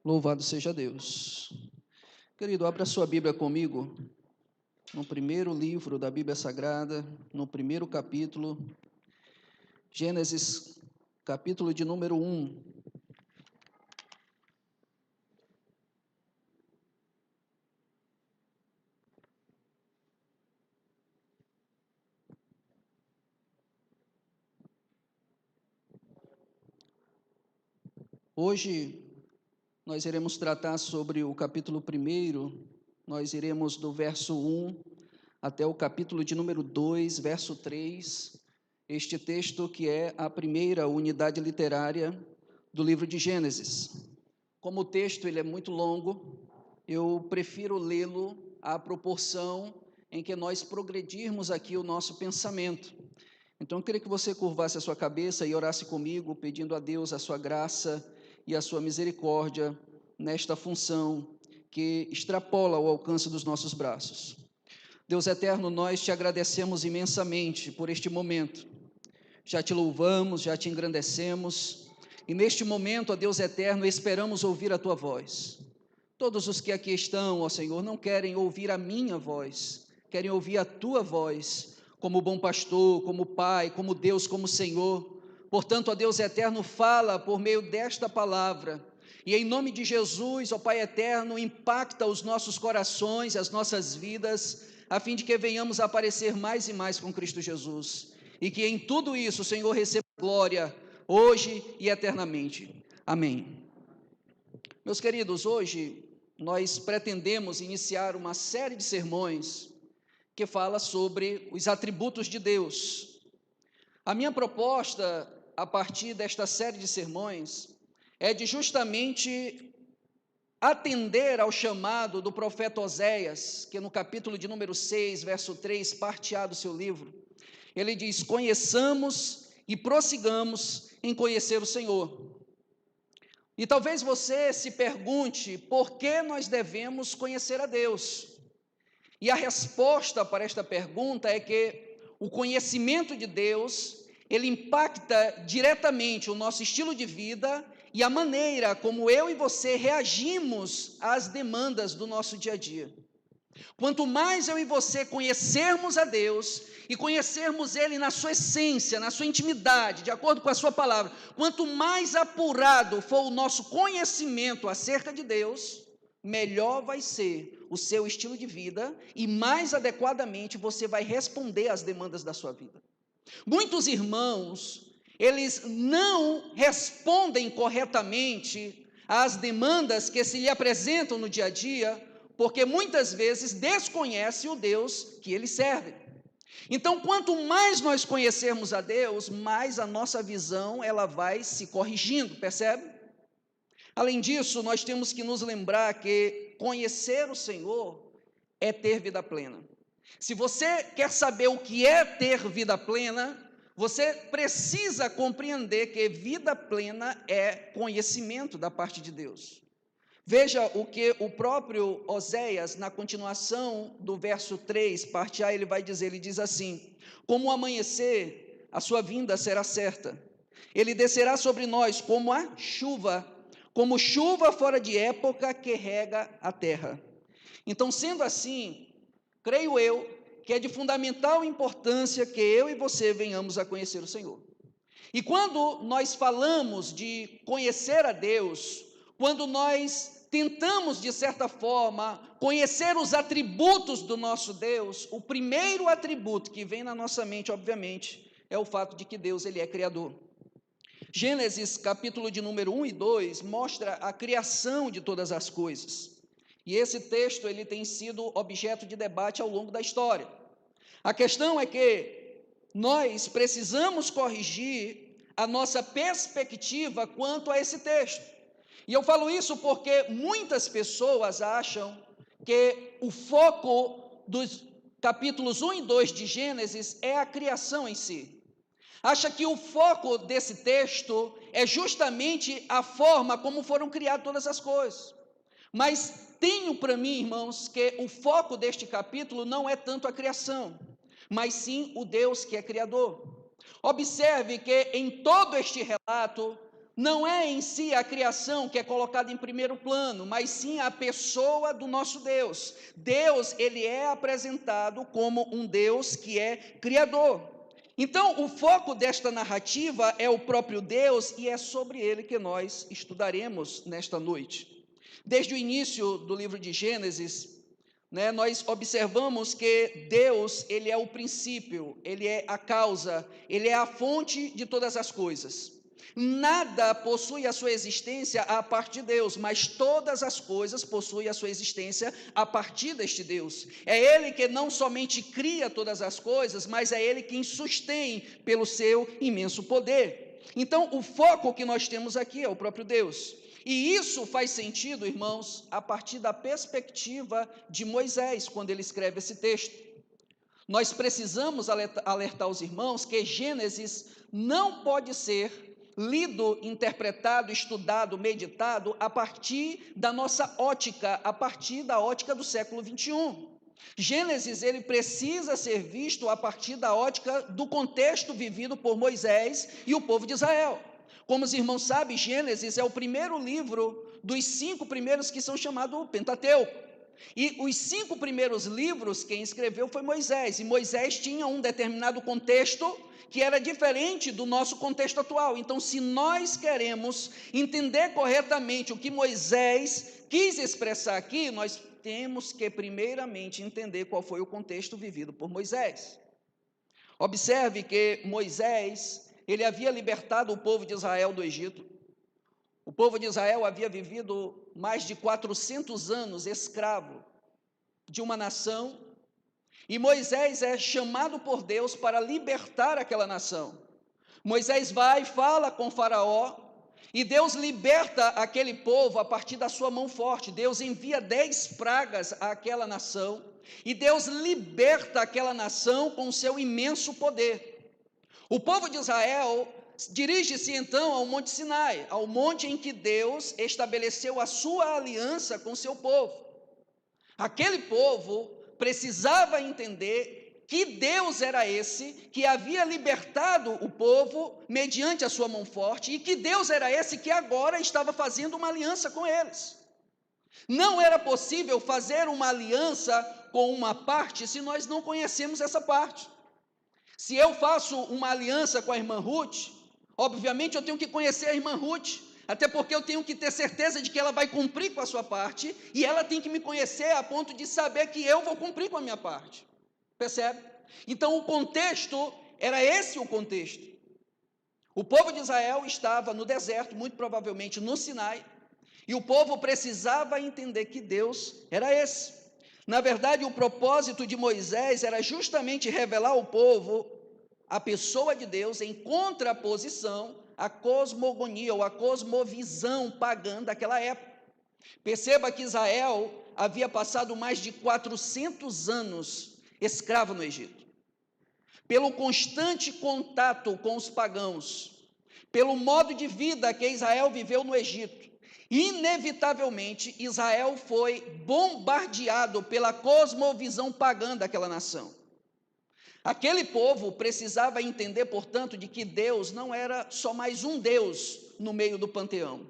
Louvado seja Deus. Querido, abra sua Bíblia comigo, no primeiro livro da Bíblia Sagrada, no primeiro capítulo, Gênesis, capítulo de número 1. Hoje nós iremos tratar sobre o capítulo 1, nós iremos do verso 1 até o capítulo de número 2, verso 3, este texto que é a primeira unidade literária do livro de Gênesis. Como o texto ele é muito longo, eu prefiro lê-lo à proporção em que nós progredirmos aqui o nosso pensamento. Então, eu queria que você curvasse a sua cabeça e orasse comigo, pedindo a Deus a sua graça e a sua misericórdia nesta função que extrapola o alcance dos nossos braços. Deus eterno, nós te agradecemos imensamente por este momento. Já te louvamos, já te engrandecemos, e neste momento, ó Deus eterno, esperamos ouvir a tua voz. Todos os que aqui estão, ó Senhor, não querem ouvir a minha voz, querem ouvir a tua voz, como bom pastor, como Pai, como Deus, como Senhor. Portanto, ó Deus eterno, fala por meio desta palavra, e em nome de Jesus, ó Pai eterno, impacta os nossos corações, as nossas vidas, a fim de que venhamos a aparecer mais e mais com Cristo Jesus, e que em tudo isso o Senhor receba glória, hoje e eternamente. Amém. Meus queridos, hoje nós pretendemos iniciar uma série de sermões que fala sobre os atributos de Deus. A minha proposta, a partir desta série de sermões, é de justamente atender ao chamado do profeta Oséias, que no capítulo de número 6, verso 3, parte A do seu livro, ele diz: conheçamos e prossigamos em conhecer o Senhor. E talvez você se pergunte por que nós devemos conhecer a Deus. E a resposta para esta pergunta é que o conhecimento de Deus, ele impacta diretamente o nosso estilo de vida e a maneira como eu e você reagimos às demandas do nosso dia a dia. Quanto mais eu e você conhecermos a Deus e conhecermos Ele na sua essência, na sua intimidade, de acordo com a sua palavra, quanto mais apurado for o nosso conhecimento acerca de Deus, melhor vai ser o seu estilo de vida e mais adequadamente você vai responder às demandas da sua vida. Muitos irmãos, eles não respondem corretamente às demandas que se lhe apresentam no dia a dia, porque muitas vezes desconhece o Deus que eles servem. Então, quanto mais nós conhecermos a Deus, mais a nossa visão ela vai se corrigindo, percebe? Além disso, nós temos que nos lembrar que conhecer o Senhor é ter vida plena. Se você quer saber o que é ter vida plena, você precisa compreender que vida plena é conhecimento da parte de Deus. Veja o que o próprio Oséias, na continuação do verso 3, parte A, ele vai dizer, ele diz assim: como o amanhecer, a sua vinda será certa, ele descerá sobre nós como chuva fora de época que rega a terra. Então, sendo assim, creio eu que é de fundamental importância que eu e você venhamos a conhecer o Senhor. E quando nós falamos de conhecer a Deus, quando nós tentamos, de certa forma, conhecer os atributos do nosso Deus, o primeiro atributo que vem na nossa mente, obviamente, é o fato de que Deus ele é criador. Gênesis, capítulo de número 1 e 2, mostra a criação de todas as coisas. E esse texto ele tem sido objeto de debate ao longo da história. A questão é que nós precisamos corrigir a nossa perspectiva quanto a esse texto. E eu falo isso porque muitas pessoas acham que o foco dos capítulos 1 e 2 de Gênesis é a criação em si. Acha que o foco desse texto é justamente a forma como foram criadas todas as coisas. Mas tenho para mim, irmãos, que o foco deste capítulo não é tanto a criação, mas sim o Deus que é criador. Observe que em todo este relato, não é em si a criação que é colocada em primeiro plano, mas sim a pessoa do nosso Deus. Deus, ele é apresentado como um Deus que é criador. Então, o foco desta narrativa é o próprio Deus e é sobre ele que nós estudaremos nesta noite. Desde o início do livro de Gênesis, nós observamos que Deus, ele é o princípio, ele é a causa, ele é a fonte de todas as coisas. Nada possui a sua existência a partir de Deus, mas todas as coisas possuem a sua existência a partir deste Deus. É Ele que não somente cria todas as coisas, mas é Ele quem sustém pelo seu imenso poder. Então, o foco que nós temos aqui é o próprio Deus. E isso faz sentido, irmãos, a partir da perspectiva de Moisés, quando ele escreve esse texto. Nós precisamos alertar os irmãos que Gênesis não pode ser lido, interpretado, estudado, meditado a partir da nossa ótica, a partir da ótica do século 21. Gênesis, ele precisa ser visto a partir da ótica do contexto vivido por Moisés e o povo de Israel. Como os irmãos sabem, Gênesis é o primeiro livro dos 5 primeiros que são chamados Pentateuco. E os 5 primeiros livros, quem escreveu foi Moisés, e Moisés tinha um determinado contexto que era diferente do nosso contexto atual. Então, se nós queremos entender corretamente o que Moisés quis expressar aqui, nós temos que primeiramente entender qual foi o contexto vivido por Moisés. Observe que Moisés, ele havia libertado o povo de Israel do Egito. O povo de Israel havia vivido mais de 400 anos escravo de uma nação, e Moisés é chamado por Deus para libertar aquela nação. Moisés vai e fala com Faraó, e Deus liberta aquele povo a partir da sua mão forte. Deus envia 10 pragas àquela nação, e Deus liberta aquela nação com o seu imenso poder. O povo de Israel dirige-se então ao Monte Sinai, ao monte em que Deus estabeleceu a sua aliança com seu povo. Aquele povo precisava entender que Deus era esse que havia libertado o povo mediante a sua mão forte, e que Deus era esse que agora estava fazendo uma aliança com eles. Não era possível fazer uma aliança com uma parte se nós não conhecemos essa parte. Se eu faço uma aliança com a irmã Ruth, obviamente eu tenho que conhecer a irmã Ruth, até porque eu tenho que ter certeza de que ela vai cumprir com a sua parte, e ela tem que me conhecer a ponto de saber que eu vou cumprir com a minha parte. Percebe? Então o contexto, era esse o contexto. O povo de Israel estava no deserto, muito provavelmente no Sinai, e o povo precisava entender que Deus era esse. Na verdade, o propósito de Moisés era justamente revelar ao povo a pessoa de Deus em contraposição à cosmogonia ou à cosmovisão pagã daquela época. Perceba que Israel havia passado mais de 400 anos escravo no Egito. Pelo constante contato com os pagãos, pelo modo de vida que Israel viveu no Egito, inevitavelmente Israel foi bombardeado pela cosmovisão pagã daquela nação. Aquele povo precisava entender, portanto, de que Deus não era só mais um Deus no meio do panteão.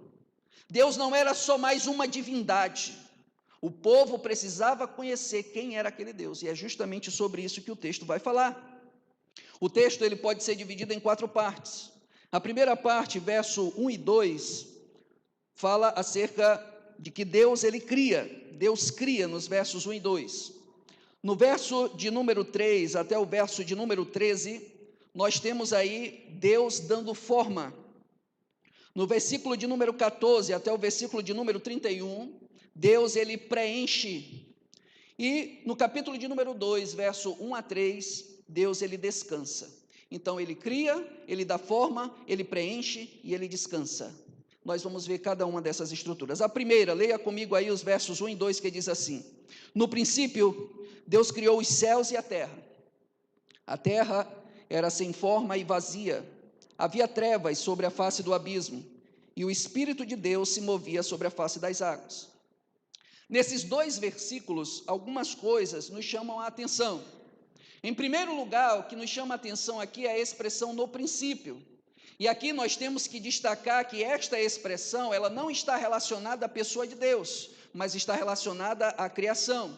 Deus não era só mais uma divindade. O povo precisava conhecer quem era aquele Deus, e é justamente sobre isso que o texto vai falar. O texto ele pode ser dividido em 4 partes. A primeira parte, verso 1 e 2, fala acerca de que Deus cria nos versos 1 e 2. No verso de número 3 até o verso de número 13, nós temos aí Deus dando forma. No versículo de número 14 até o versículo de número 31, Deus ele preenche. E no capítulo de número 2, verso 1 a 3, Deus ele descansa. Então ele cria, ele dá forma, ele preenche e ele descansa. Nós vamos ver cada uma dessas estruturas. A primeira, leia comigo aí os versos 1 e 2, que diz assim: no princípio, Deus criou os céus e a terra. A terra era sem forma e vazia. Havia trevas sobre a face do abismo, e o Espírito de Deus se movia sobre a face das águas. Nesses 2 versículos, algumas coisas nos chamam a atenção. Em primeiro lugar, o que nos chama a atenção aqui é a expressão no princípio. E aqui nós temos que destacar que esta expressão, ela não está relacionada à pessoa de Deus, mas está relacionada à criação.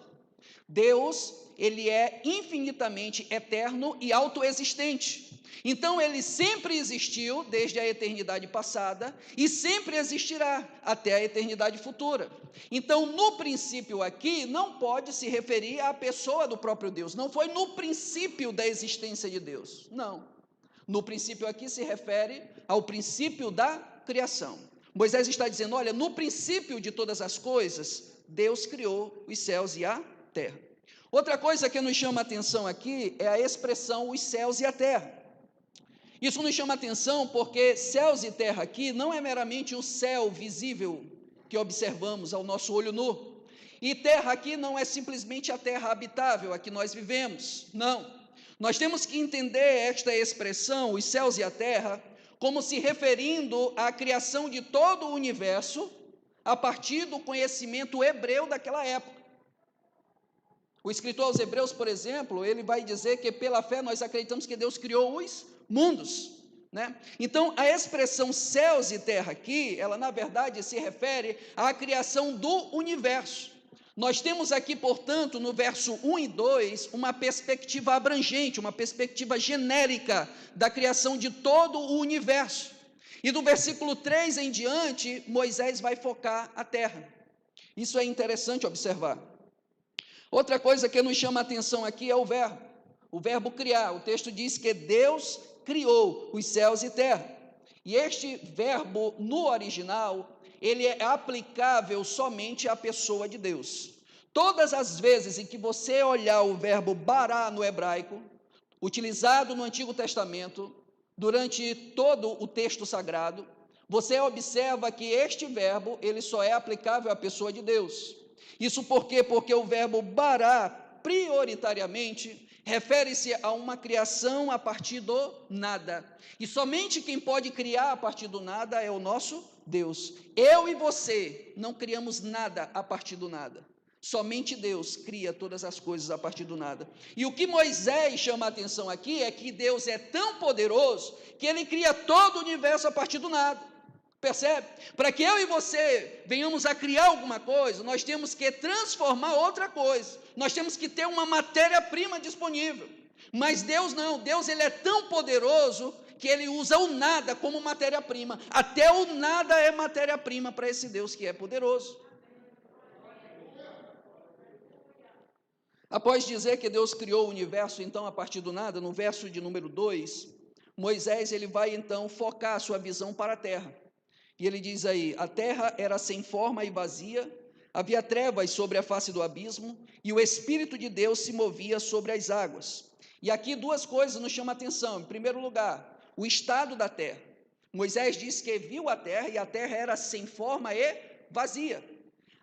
Deus, ele é infinitamente eterno e autoexistente. Então, ele sempre existiu desde a eternidade passada e sempre existirá até a eternidade futura. Então, no princípio aqui, não pode se referir à pessoa do próprio Deus. Não foi no princípio da existência de Deus. Não. No princípio aqui se refere ao princípio da criação. Moisés está dizendo, olha, no princípio de todas as coisas, Deus criou os céus e a terra. Outra coisa que nos chama a atenção aqui é a expressão os céus e a terra. Isso nos chama a atenção porque céus e terra aqui não é meramente o céu visível que observamos ao nosso olho nu. E terra aqui não é simplesmente a terra habitável a que nós vivemos, não. Nós temos que entender esta expressão, os céus e a terra, como se referindo à criação de todo o universo a partir do conhecimento hebreu daquela época. O escritor aos Hebreus, por exemplo, ele vai dizer que pela fé nós acreditamos que Deus criou os mundos, né? Então, a expressão céus e terra aqui, ela na verdade se refere à criação do universo. Nós temos aqui, portanto, no verso 1 e 2, uma perspectiva abrangente, uma perspectiva genérica da criação de todo o universo. E do versículo 3 em diante, Moisés vai focar a terra. Isso é interessante observar. Outra coisa que nos chama a atenção aqui é o verbo criar. O texto diz que Deus criou os céus e terra. E este verbo, no original, ele é aplicável somente à pessoa de Deus. Todas as vezes em que você olhar o verbo bará no hebraico, utilizado no Antigo Testamento, durante todo o texto sagrado, você observa que este verbo, ele só é aplicável à pessoa de Deus. Isso por quê? Porque o verbo bará, prioritariamente, refere-se a uma criação a partir do nada. E somente quem pode criar a partir do nada é o nosso Deus. Eu e você não criamos nada a partir do nada. Somente Deus cria todas as coisas a partir do nada. E o que Moisés chama a atenção aqui é que Deus é tão poderoso que ele cria todo o universo a partir do nada. Percebe? Para que eu e você venhamos a criar alguma coisa, nós temos que transformar outra coisa. Nós temos que ter uma matéria-prima disponível. Mas Deus não. Deus, ele é tão poderoso que ele usa o nada como matéria-prima. Até o nada é matéria-prima para esse Deus que é poderoso. Após dizer que Deus criou o universo, então, a partir do nada, no verso de número 2, Moisés, ele vai, então, focar a sua visão para a terra. E ele diz aí, a terra era sem forma e vazia, havia trevas sobre a face do abismo, e o Espírito de Deus se movia sobre as águas. E aqui duas coisas nos chamam a atenção. Em primeiro lugar, o estado da terra. Moisés diz que viu a terra, e a terra era sem forma e vazia.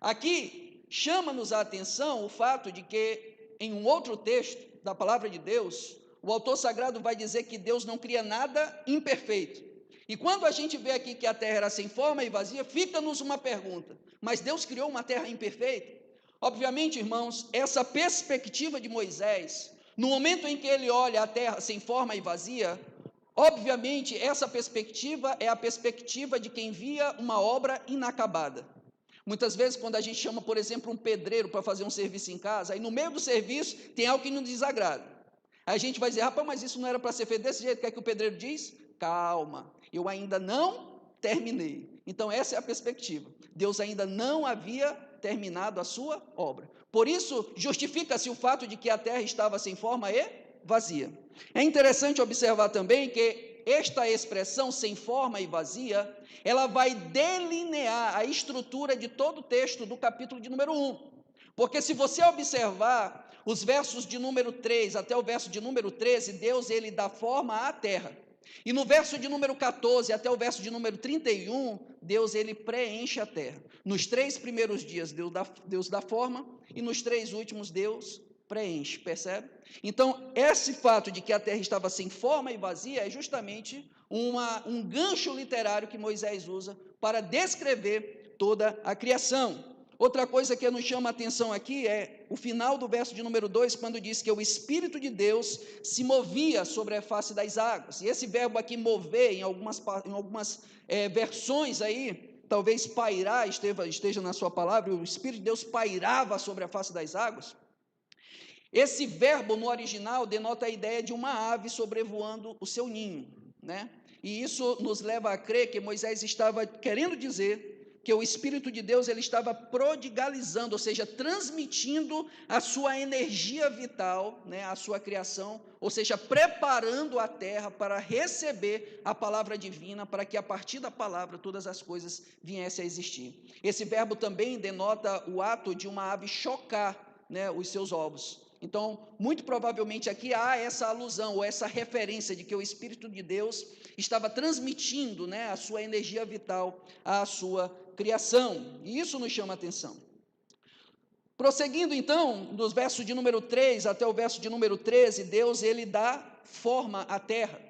Aqui, chama-nos a atenção o fato de que, em um outro texto da palavra de Deus, o autor sagrado vai dizer que Deus não cria nada imperfeito. E quando a gente vê aqui que a terra era sem forma e vazia, fica-nos uma pergunta, mas Deus criou uma terra imperfeita? Obviamente, irmãos, essa perspectiva de Moisés, no momento em que ele olha a terra sem forma e vazia, obviamente essa perspectiva é a perspectiva de quem via uma obra inacabada. Muitas vezes, quando a gente chama, por exemplo, um pedreiro para fazer um serviço em casa, aí no meio do serviço tem algo que nos desagrada. Aí a gente vai dizer, rapaz, mas isso não era para ser feito desse jeito, o que é que o pedreiro diz? Calma, eu ainda não terminei. Então essa é a perspectiva. Deus ainda não havia terminado a sua obra. Por isso, justifica-se o fato de que a terra estava sem forma e vazia. É interessante observar também que esta expressão sem forma e vazia, ela vai delinear a estrutura de todo o texto do capítulo de número 1. Porque se você observar os versos de número 3 até o verso de número 13, Deus, ele dá forma à terra. E no verso de número 14 até o verso de número 31, Deus, ele preenche a terra. Nos 3 primeiros dias, Deus dá forma, e nos 3 últimos, Deus preenche, percebe? Então, esse fato de que a terra estava sem forma e vazia é justamente um gancho literário que Moisés usa para descrever toda a criação. Outra coisa que nos chama a atenção aqui é o final do verso de número 2, quando diz que o Espírito de Deus se movia sobre a face das águas. E esse verbo aqui, mover, em algumas versões aí, talvez pairar esteja na sua palavra, o Espírito de Deus pairava sobre a face das águas. Esse verbo no original denota a ideia de uma ave sobrevoando o seu ninho, né? E isso nos leva a crer que Moisés estava querendo dizer que o Espírito de Deus ele estava prodigalizando, ou seja, transmitindo a sua energia vital, né, a sua criação, ou seja, preparando a terra para receber a palavra divina, para que a partir da palavra todas as coisas viessem a existir. Esse verbo também denota o ato de uma ave chocar, né, os seus ovos. Então, muito provavelmente aqui há essa alusão, ou essa referência de que o Espírito de Deus estava transmitindo, né, a sua energia vital à sua criação, e isso nos chama a atenção. Prosseguindo então, dos versos de número 3 até o verso de número 13, Deus ele dá forma à terra.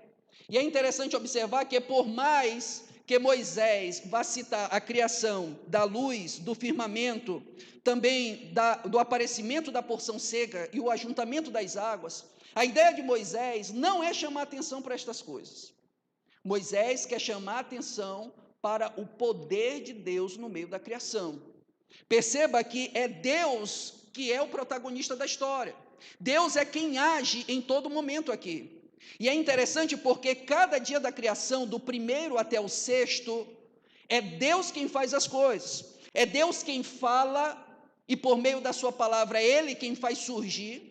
E é interessante observar que por mais que Moisés vá citar a criação da luz, do firmamento, também do aparecimento da porção seca e o ajuntamento das águas, a ideia de Moisés não é chamar atenção para estas coisas. Moisés quer chamar atenção para o poder de Deus no meio da criação. Perceba que é Deus que é o protagonista da história. Deus é quem age em todo momento aqui. E é interessante porque cada dia da criação, do primeiro até o sexto, é Deus quem faz as coisas. É Deus quem fala e por meio da sua palavra é Ele quem faz surgir.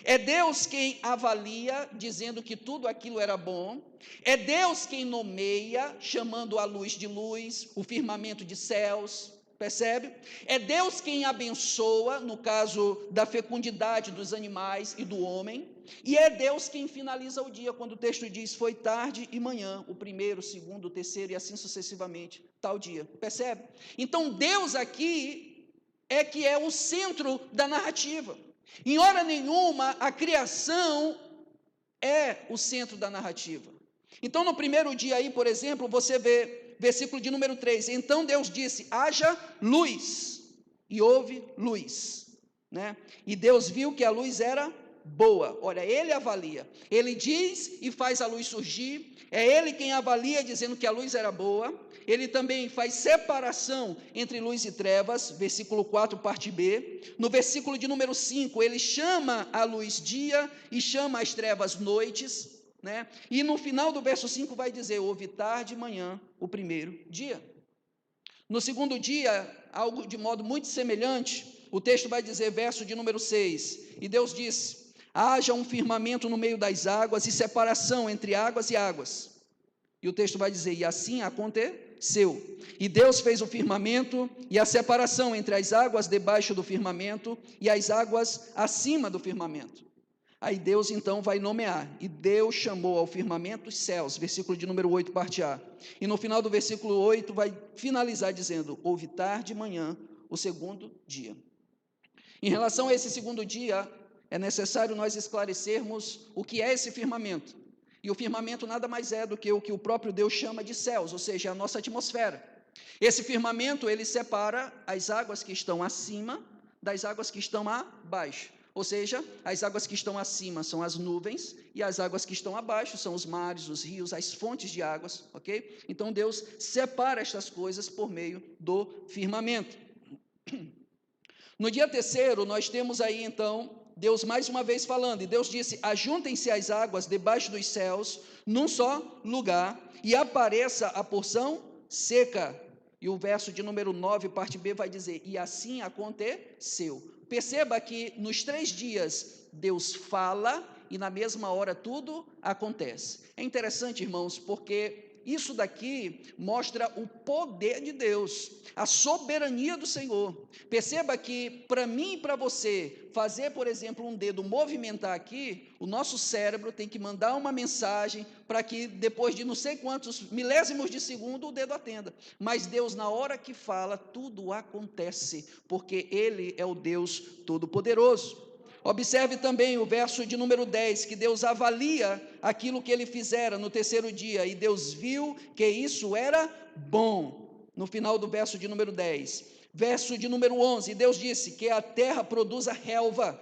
É Deus quem avalia, dizendo que tudo aquilo era bom. É Deus quem nomeia, chamando a luz de luz, o firmamento de céus, percebe? É Deus quem abençoa, no caso da fecundidade dos animais e do homem. E é Deus quem finaliza o dia, quando o texto diz, foi tarde e manhã, o primeiro, o segundo, o terceiro e assim sucessivamente, tal dia, percebe? Então Deus aqui é que é o centro da narrativa. Em hora nenhuma, a criação é o centro da narrativa. Então, no primeiro dia aí, por exemplo, você vê, versículo de número 3, então Deus disse, haja luz, e houve luz, né? E Deus viu que a luz era boa. Olha, Ele avalia, Ele diz e faz a luz surgir, é Ele quem avalia, dizendo que a luz era boa. Ele também faz separação entre luz e trevas, versículo 4, parte B. No versículo de número 5, ele chama a luz dia e chama as trevas noites, né? E no final do verso 5 vai dizer, houve tarde e manhã, o primeiro dia. No segundo dia, algo de modo muito semelhante, o texto vai dizer, verso de número 6, e Deus disse, haja um firmamento no meio das águas e separação entre águas e águas. E o texto vai dizer, e assim aconteceu. E Deus fez o firmamento e a separação entre as águas debaixo do firmamento e as águas acima do firmamento. Aí Deus então vai nomear, e Deus chamou ao firmamento os céus, versículo de número 8, parte A. E no final do versículo 8 vai finalizar dizendo, houve tarde e manhã, o segundo dia. Em relação a esse segundo dia, é necessário nós esclarecermos o que é esse firmamento. E o firmamento nada mais é do que o próprio Deus chama de céus, ou seja, a nossa atmosfera. Esse firmamento, ele separa as águas que estão acima das águas que estão abaixo. Ou seja, as águas que estão acima são as nuvens, e as águas que estão abaixo são os mares, os rios, as fontes de águas, ok? Então Deus separa estas coisas por meio do firmamento. No dia terceiro, nós temos aí então Deus mais uma vez falando, e Deus disse, ajuntem-se as águas debaixo dos céus, num só lugar, e apareça a porção seca. E o verso de número 9, parte B, vai dizer, e assim aconteceu. Perceba que nos 3 dias, Deus fala, e na mesma hora tudo acontece. É interessante, irmãos, porque isso daqui mostra o poder de Deus, a soberania do Senhor. Perceba que para mim e para você fazer, por exemplo, um dedo movimentar aqui, o nosso cérebro tem que mandar uma mensagem para que depois de não sei quantos milésimos de segundo o dedo atenda. Mas Deus, na hora que fala, tudo acontece, porque Ele é o Deus Todo-Poderoso. Observe também o verso de número 10, que Deus avalia aquilo que ele fizera no terceiro dia, e Deus viu que isso era bom. No final do verso de número 10, Verso de número 11, Deus disse que a terra produza relva,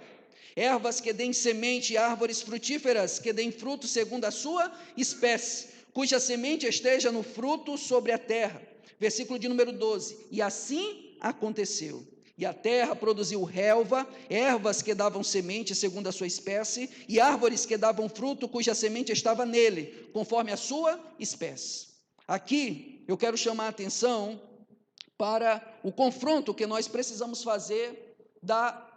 ervas que deem semente, e árvores frutíferas que deem fruto segundo a sua espécie, cuja semente esteja no fruto sobre a terra. Versículo de número 12, e assim aconteceu. E a terra produziu relva, ervas que davam semente segundo a sua espécie, e árvores que davam fruto, cuja semente estava nele, conforme a sua espécie. Aqui eu quero chamar a atenção para o confronto que nós precisamos fazer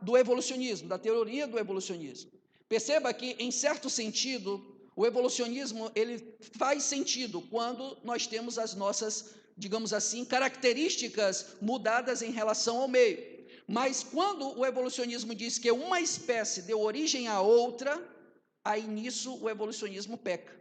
do evolucionismo, da teoria do evolucionismo. Perceba que, em certo sentido, o evolucionismo ele faz sentido quando nós temos as nossas, digamos assim, características mudadas em relação ao meio. Mas quando o evolucionismo diz que uma espécie deu origem a outra, aí nisso o evolucionismo peca.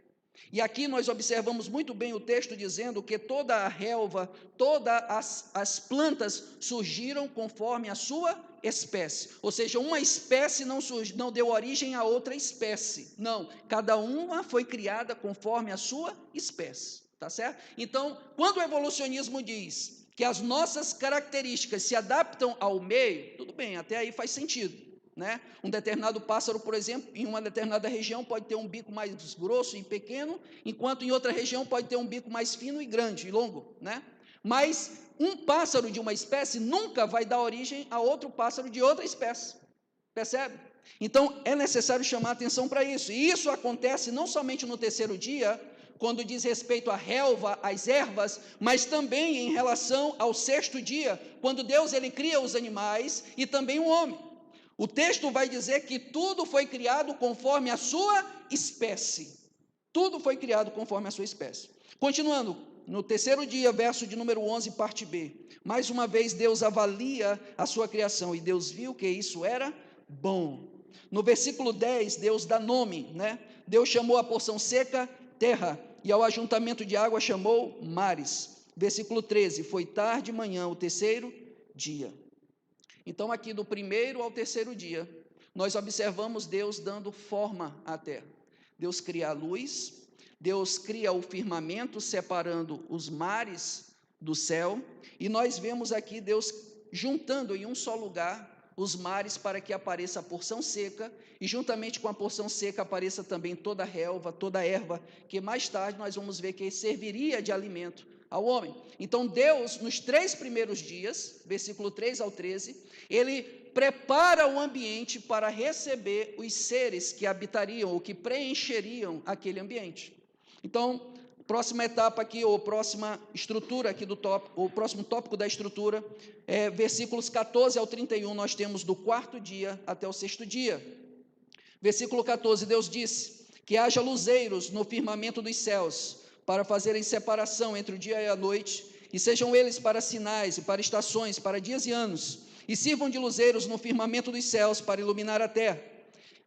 E aqui nós observamos muito bem o texto dizendo que toda a relva, todas as plantas surgiram conforme a sua espécie. Ou seja, uma espécie não deu origem a outra espécie. Não, cada uma foi criada conforme a sua espécie. Tá certo? Então, quando o evolucionismo diz que as nossas características se adaptam ao meio, tudo bem, até aí faz sentido. Né? Um determinado pássaro, por exemplo, em uma determinada região pode ter um bico mais grosso e pequeno, enquanto em outra região pode ter um bico mais fino e grande e longo, né? Mas um pássaro de uma espécie nunca vai dar origem a outro pássaro de outra espécie, percebe? Então é necessário chamar atenção para isso, e isso acontece não somente no terceiro dia, quando diz respeito à relva, às ervas, mas também em relação ao sexto dia, quando Deus ele cria os animais e também o homem. O texto vai dizer que tudo foi criado conforme a sua espécie. Tudo foi criado conforme a sua espécie. Continuando, no terceiro dia, verso de número 11, parte B. Mais uma vez, Deus avalia a sua criação, e Deus viu que isso era bom. No versículo 10, Deus dá nome, né? Deus chamou a porção seca terra, e ao ajuntamento de água chamou mares. Versículo 13, foi tarde de manhã, o terceiro dia. Então, aqui do primeiro ao terceiro dia, nós observamos Deus dando forma à terra. Deus cria a luz, Deus cria o firmamento, separando os mares do céu, e nós vemos aqui Deus juntando em um só lugar os mares para que apareça a porção seca, e juntamente com a porção seca apareça também toda a relva, toda a erva, que mais tarde nós vamos ver que serviria de alimento ao homem. Então Deus, nos 3 primeiros dias, versículo 3 ao 13, ele prepara o ambiente para receber os seres que habitariam ou que preencheriam aquele ambiente. Então, próxima etapa aqui, ou próxima estrutura aqui do tópico, o próximo tópico da estrutura, versículos 14 ao 31, nós temos do 4º dia até o 6º dia. Versículo 14, Deus disse que haja luzeiros no firmamento dos céus, para fazerem separação entre o dia e a noite, e sejam eles para sinais e para estações, para dias e anos, e sirvam de luzeiros no firmamento dos céus para iluminar a terra.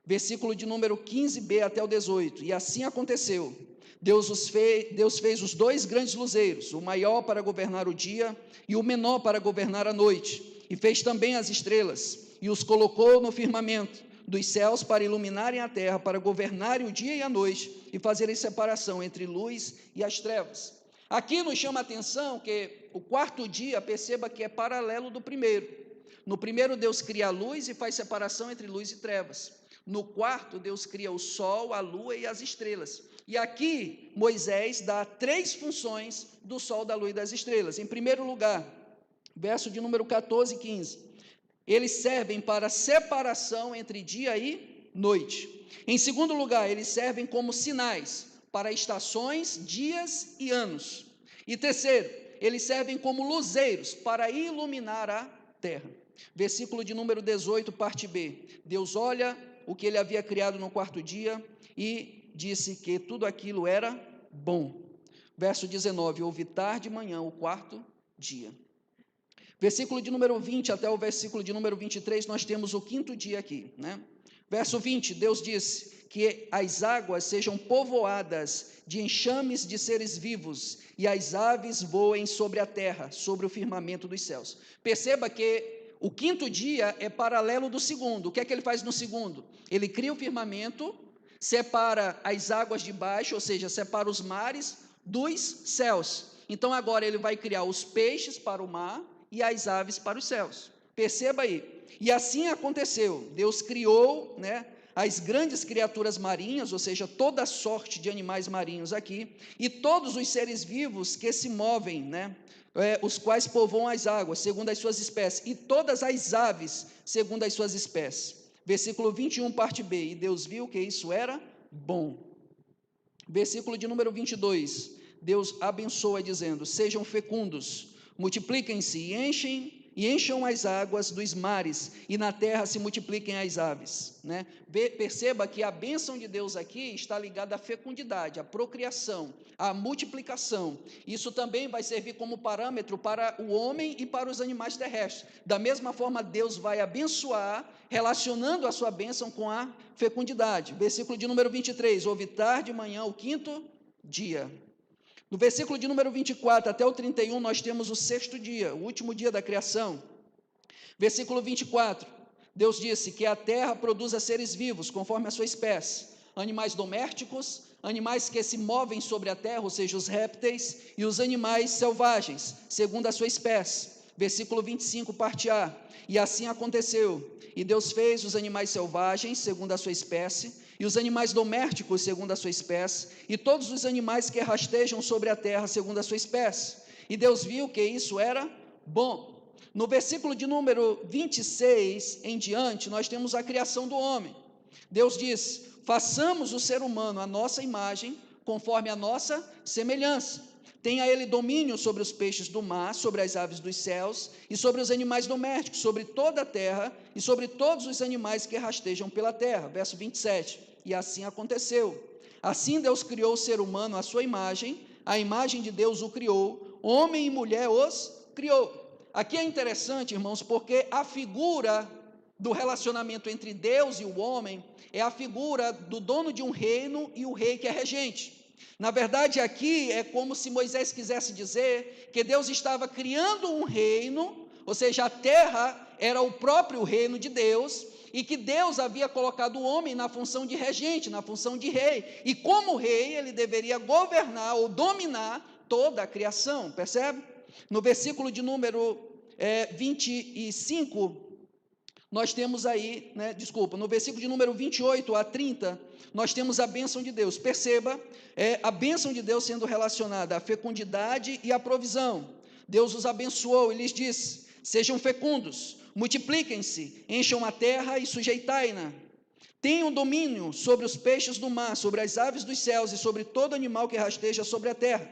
Versículo de número 15b até o 18, e assim aconteceu. Deus fez os 2 grandes luzeiros, o maior para governar o dia e o menor para governar a noite, e fez também as estrelas, e os colocou no firmamento dos céus para iluminarem a terra, para governarem o dia e a noite, e fazerem separação entre luz e as trevas. Aqui nos chama a atenção que o 4º dia, perceba que é paralelo do primeiro. No primeiro Deus cria a luz e faz separação entre luz e trevas. No 4º Deus cria o sol, a lua e as estrelas. E aqui Moisés dá 3 funções do sol, da lua e das estrelas. Em primeiro lugar, verso de número 14 e 15, eles servem para separação entre dia e noite. Em segundo lugar, eles servem como sinais para estações, dias e anos. E terceiro, eles servem como luzeiros para iluminar a terra. Versículo de número 18, parte B. Deus olha o que ele havia criado no 4º dia e disse que tudo aquilo era bom. Verso 19, houve tarde e manhã, o 4º dia. Versículo de número 20 até o versículo de número 23, nós temos o 5º dia aqui, né? Verso 20, Deus disse que as águas sejam povoadas de enxames de seres vivos, e as aves voem sobre a terra, sobre o firmamento dos céus. Perceba que o 5º dia é paralelo do 2º. O que é que ele faz no 2º? Ele cria o firmamento, separa as águas de baixo, ou seja, separa os mares dos céus. Então agora ele vai criar os peixes para o mar, e as aves para os céus. Perceba aí. E assim aconteceu. Deus criou, as grandes criaturas marinhas, ou seja, toda sorte de animais marinhos aqui, e todos os seres vivos que se movem, os quais povoam as águas, segundo as suas espécies, e todas as aves, segundo as suas espécies. Versículo 21, parte B. E Deus viu que isso era bom. Versículo de número 22. Deus abençoa dizendo: sejam fecundos, multipliquem-se e encham as águas dos mares, e na terra se multipliquem as aves. Perceba que a bênção de Deus aqui está ligada à fecundidade, à procriação, à multiplicação. Isso também vai servir como parâmetro para o homem e para os animais terrestres. Da mesma forma, Deus vai abençoar, relacionando a sua bênção com a fecundidade. Versículo de número 23, houve tarde e manhã o quinto dia. No versículo de número 24 até o 31, nós temos o sexto dia, o último dia da criação. Versículo 24, Deus disse que a terra produza seres vivos, conforme a sua espécie, animais domésticos, animais que se movem sobre a terra, ou seja, os répteis, e os animais selvagens, segundo a sua espécie. Versículo 25, parte A, e assim aconteceu, e Deus fez os animais selvagens, segundo a sua espécie, e os animais domésticos, segundo a sua espécie, e todos os animais que rastejam sobre a terra, segundo a sua espécie. E Deus viu que isso era bom. No versículo de número 26 em diante, nós temos a criação do homem. Deus diz: façamos o ser humano à nossa imagem, conforme a nossa semelhança. Tenha ele domínio sobre os peixes do mar, sobre as aves dos céus, e sobre os animais domésticos, sobre toda a terra, e sobre todos os animais que rastejam pela terra. Verso 27. E assim aconteceu. Assim Deus criou o ser humano à sua imagem, a imagem de Deus o criou, homem e mulher os criou. Aqui é interessante, irmãos, porque a figura do relacionamento entre Deus e o homem é a figura do dono de um reino e o rei que é regente. Na verdade, aqui é como se Moisés quisesse dizer que Deus estava criando um reino, ou seja, a terra era o próprio reino de Deus, e que Deus havia colocado o homem na função de regente, na função de rei, e como rei ele deveria governar ou dominar toda a criação, percebe? No versículo de número 25, nós temos aí, no versículo de número 28 a 30, nós temos a bênção de Deus. Perceba, a bênção de Deus sendo relacionada à fecundidade e à provisão. Deus os abençoou e lhes disse: sejam fecundos, multipliquem-se, encham a terra e sujeitai-na. Tenham domínio sobre os peixes do mar, sobre as aves dos céus e sobre todo animal que rasteja sobre a terra.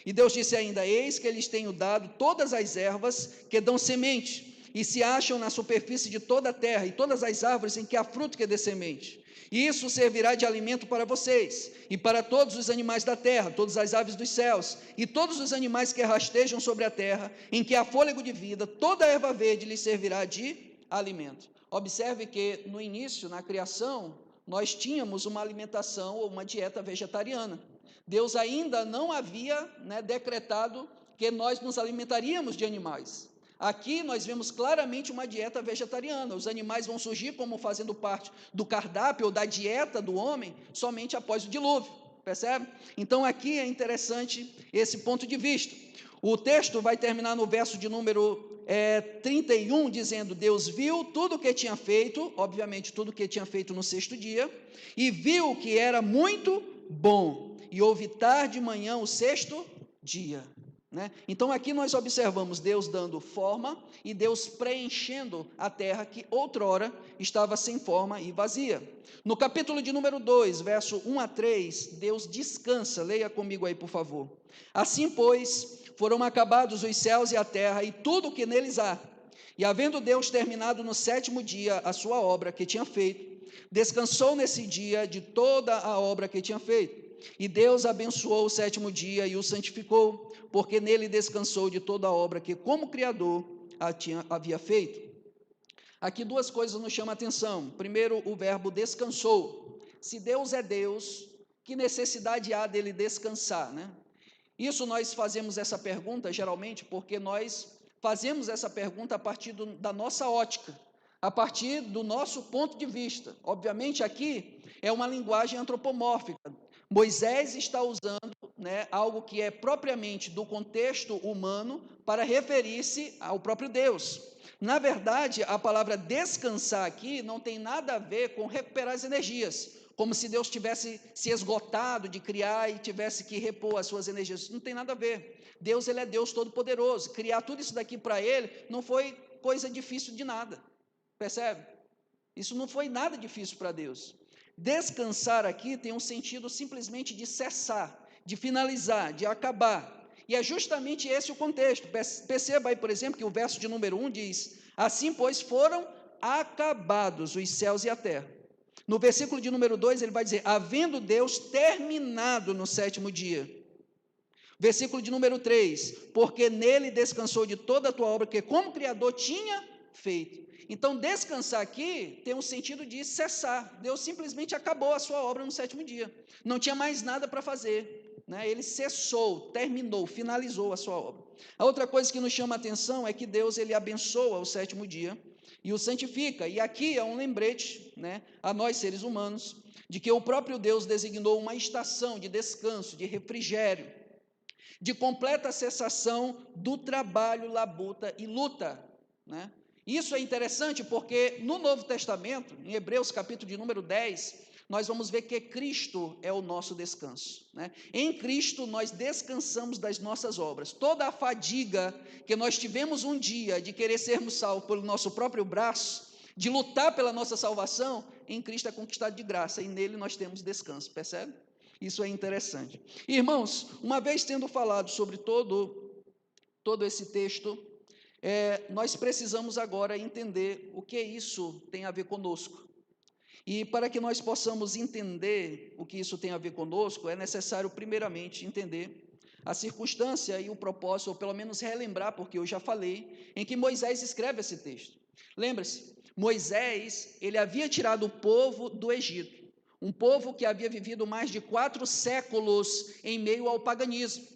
E Deus disse ainda: eis que lhes tenho dado todas as ervas que dão semente, e se acham na superfície de toda a terra, e todas as árvores em que há fruto que dê semente. E isso servirá de alimento para vocês, e para todos os animais da terra, todas as aves dos céus, e todos os animais que rastejam sobre a terra, em que há fôlego de vida, toda a erva verde lhes servirá de alimento. Observe que no início, na criação, nós tínhamos uma alimentação ou uma dieta vegetariana. Deus ainda não havia decretado que nós nos alimentaríamos de animais. Aqui nós vemos claramente uma dieta vegetariana. Os animais vão surgir como fazendo parte do cardápio ou da dieta do homem somente após o dilúvio, percebe? Então aqui é interessante esse ponto de vista. O texto vai terminar no verso de número 31, dizendo: Deus viu tudo o que tinha feito, obviamente tudo o que tinha feito no sexto dia, e viu que era muito bom, e houve tarde e manhã o sexto dia. Então aqui nós observamos Deus dando forma e Deus preenchendo a terra que outrora estava sem forma e vazia. No capítulo de número 2, verso 1 a 3, Deus descansa. Leia comigo aí, por favor. Assim, pois, foram acabados os céus e a terra e tudo o que neles há. E havendo Deus terminado no sétimo dia a sua obra que tinha feito, descansou nesse dia de toda a obra que tinha feito. E Deus abençoou o sétimo dia e o santificou, porque nele descansou de toda a obra que, como Criador, havia feito. Aqui duas coisas nos chamam a atenção. Primeiro, o verbo descansou. Se Deus é Deus, que necessidade há dele descansar, Isso nós fazemos essa pergunta, geralmente, porque nós fazemos essa pergunta a partir da nossa ótica, a partir do nosso ponto de vista. Obviamente, aqui é uma linguagem antropomórfica. Moisés está usando, né, algo que é propriamente do contexto humano para referir-se ao próprio Deus. Na verdade, a palavra descansar aqui não tem nada a ver com recuperar as energias, como se Deus tivesse se esgotado de criar e tivesse que repor as suas energias. Isso não tem nada a ver. Deus, ele é Deus todo-poderoso. Criar tudo isso daqui para ele não foi coisa difícil de nada. Percebe? Isso não foi nada difícil para Deus. Descansar aqui tem um sentido simplesmente de cessar, de finalizar, de acabar. E é justamente esse o contexto. Perceba aí, por exemplo, que o verso de número 1 diz: assim, pois, foram acabados os céus e a terra. No versículo de número 2, ele vai dizer: havendo Deus terminado no sétimo dia. Versículo de número 3, porque nele descansou de toda a tua obra, que como Criador tinha feito. Então, descansar aqui tem um sentido de cessar. Deus simplesmente acabou a sua obra no sétimo dia. Não tinha mais nada para fazer, né? Ele cessou, terminou, finalizou a sua obra. A outra coisa que nos chama a atenção é que Deus, ele abençoa o sétimo dia e o santifica. E aqui é um lembrete, né, a nós seres humanos, de que o próprio Deus designou uma estação de descanso, de refrigério, de completa cessação do trabalho, labuta e luta, né? Isso é interessante porque no Novo Testamento, em Hebreus capítulo de número 10, nós vamos ver que Cristo é o nosso descanso, né? Em Cristo nós descansamos das nossas obras. Toda a fadiga que nós tivemos um dia de querer sermos salvos pelo nosso próprio braço, de lutar pela nossa salvação, em Cristo é conquistado de graça e nele nós temos descanso, percebe? Isso é interessante. Irmãos, uma vez tendo falado sobre todo esse texto, nós precisamos agora entender o que isso tem a ver conosco. E para que nós possamos entender o que isso tem a ver conosco, é necessário primeiramente entender a circunstância e o propósito, ou pelo menos relembrar, porque eu já falei, em que Moisés escreve esse texto. Lembra-se, Moisés, ele havia tirado o povo do Egito, um povo que havia vivido mais de 4 séculos em meio ao paganismo.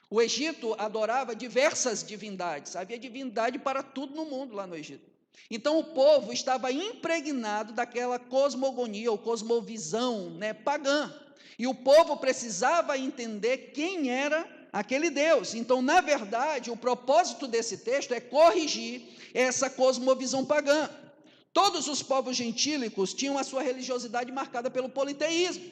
O Egito adorava diversas divindades, havia divindade para tudo no mundo lá no Egito. Então o povo estava impregnado daquela cosmogonia ou cosmovisão, né, pagã, e o povo precisava entender quem era aquele Deus. Então, na verdade, o propósito desse texto é corrigir essa cosmovisão pagã. Todos os povos gentílicos tinham a sua religiosidade marcada pelo politeísmo,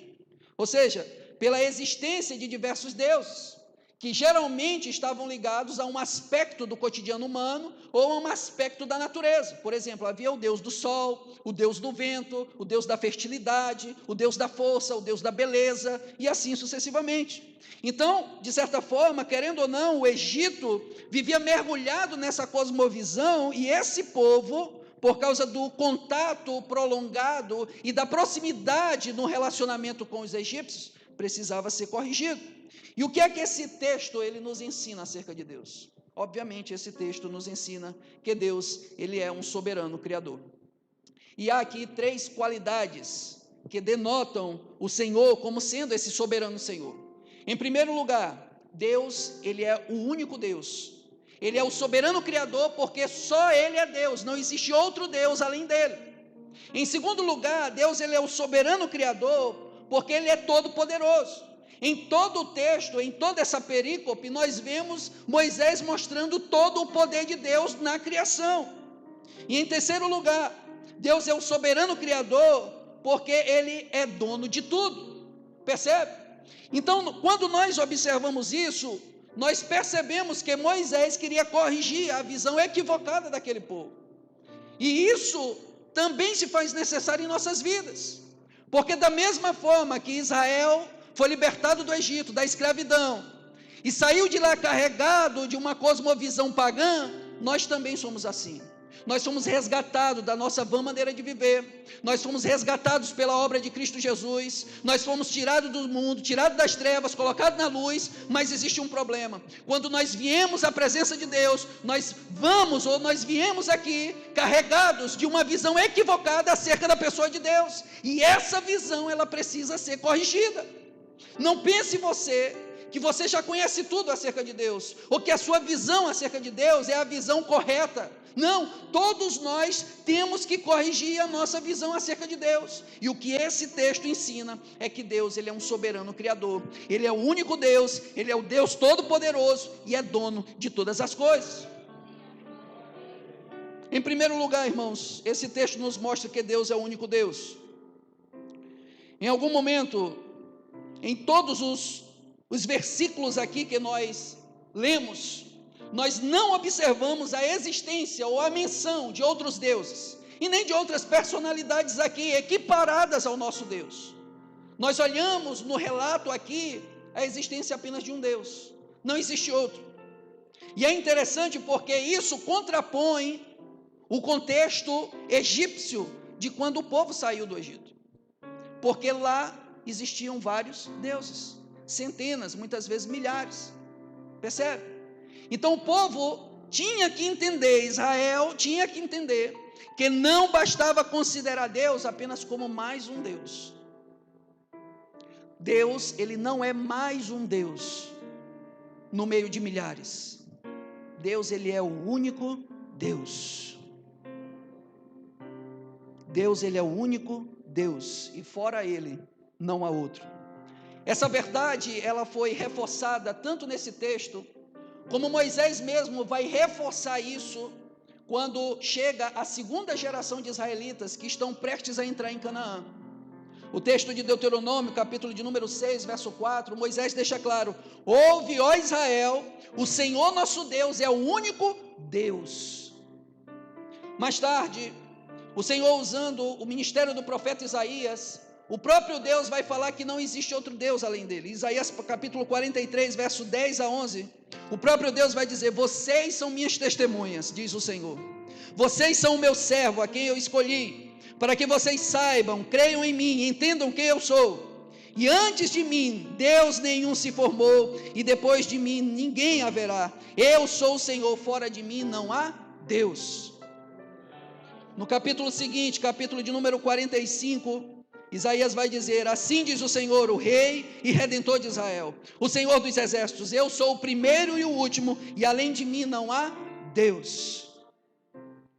ou seja, pela existência de diversos deuses, que geralmente estavam ligados a um aspecto do cotidiano humano ou a um aspecto da natureza. Por exemplo, havia o Deus do sol, o Deus do vento, o Deus da fertilidade, o Deus da força, o Deus da beleza, e assim sucessivamente. Então, de certa forma, querendo ou não, o Egito vivia mergulhado nessa cosmovisão, e esse povo, por causa do contato prolongado e da proximidade no relacionamento com os egípcios, precisava ser corrigido. E o que é que esse texto ele nos ensina acerca de Deus? Obviamente, esse texto nos ensina que Deus, ele é um soberano criador. E há aqui 3 qualidades que denotam o Senhor como sendo esse soberano Senhor. Em primeiro lugar, Deus, ele é o único Deus. Ele é o soberano criador porque só ele é Deus, não existe outro Deus além dele. Em segundo lugar, Deus, ele é o soberano criador porque ele é todo poderoso. Em todo o texto, em toda essa perícope, nós vemos Moisés mostrando todo o poder de Deus na criação. E em terceiro lugar, Deus é o soberano criador, porque ele é dono de tudo. Percebe? Então, quando nós observamos isso, nós percebemos que Moisés queria corrigir a visão equivocada daquele povo. E isso também se faz necessário em nossas vidas. Porque da mesma forma que Israel foi libertado do Egito, da escravidão, e saiu de lá carregado de uma cosmovisão pagã, nós também somos assim. Nós somos resgatados da nossa vã maneira de viver, nós fomos resgatados pela obra de Cristo Jesus, nós fomos tirados do mundo, tirados das trevas, colocados na luz, mas existe um problema. Quando nós viemos à presença de Deus, nós viemos aqui carregados de uma visão equivocada acerca da pessoa de Deus, e essa visão, ela precisa ser corrigida. Não pense você que você já conhece tudo acerca de Deus, ou que a sua visão acerca de Deus é a visão correta, Não, todos nós temos que corrigir a nossa visão acerca de Deus. E o que esse texto ensina é que Deus, ele é um soberano criador. Ele é o único Deus, ele é o Deus todo-poderoso e é dono de todas as coisas. Em primeiro lugar, irmãos, esse texto nos mostra que Deus é o único Deus. Em algum momento, em todos os versículos aqui que nós lemos, nós não observamos a existência ou a menção de outros deuses, e nem de outras personalidades aqui equiparadas ao nosso Deus. Nós olhamos no relato aqui a existência apenas de um Deus, não existe outro. E é interessante porque isso contrapõe o contexto egípcio de quando o povo saiu do Egito, porque lá existiam vários deuses, centenas, muitas vezes milhares, percebe? Então o povo tinha que entender, Israel tinha que entender, que não bastava considerar Deus apenas como mais um Deus. Deus, ele não é mais um Deus no meio de milhares. Deus, ele é o único Deus. Deus, ele é o único Deus, e fora ele, não há outro. Essa verdade, ela foi reforçada tanto nesse texto, como Moisés mesmo vai reforçar isso, quando chega a segunda geração de israelitas, que estão prestes a entrar em Canaã. O texto de Deuteronômio, capítulo de número 6, verso 4, Moisés deixa claro: ouve, ó Israel, o Senhor nosso Deus é o único Deus. Mais tarde, o Senhor, usando o ministério do profeta Isaías, o próprio Deus vai falar que não existe outro Deus além dele. Isaías capítulo 43, verso 10 a 11, o próprio Deus vai dizer: vocês são minhas testemunhas, diz o Senhor. Vocês são o meu servo, a quem eu escolhi, para que vocês saibam, creiam em mim, entendam quem eu sou. E antes de mim, Deus nenhum se formou, e depois de mim, ninguém haverá. Eu sou o Senhor, fora de mim não há Deus. No capítulo seguinte, capítulo de número 45, Isaías vai dizer: assim diz o Senhor, o Rei e Redentor de Israel, o Senhor dos exércitos: eu sou o primeiro e o último, e além de mim não há Deus.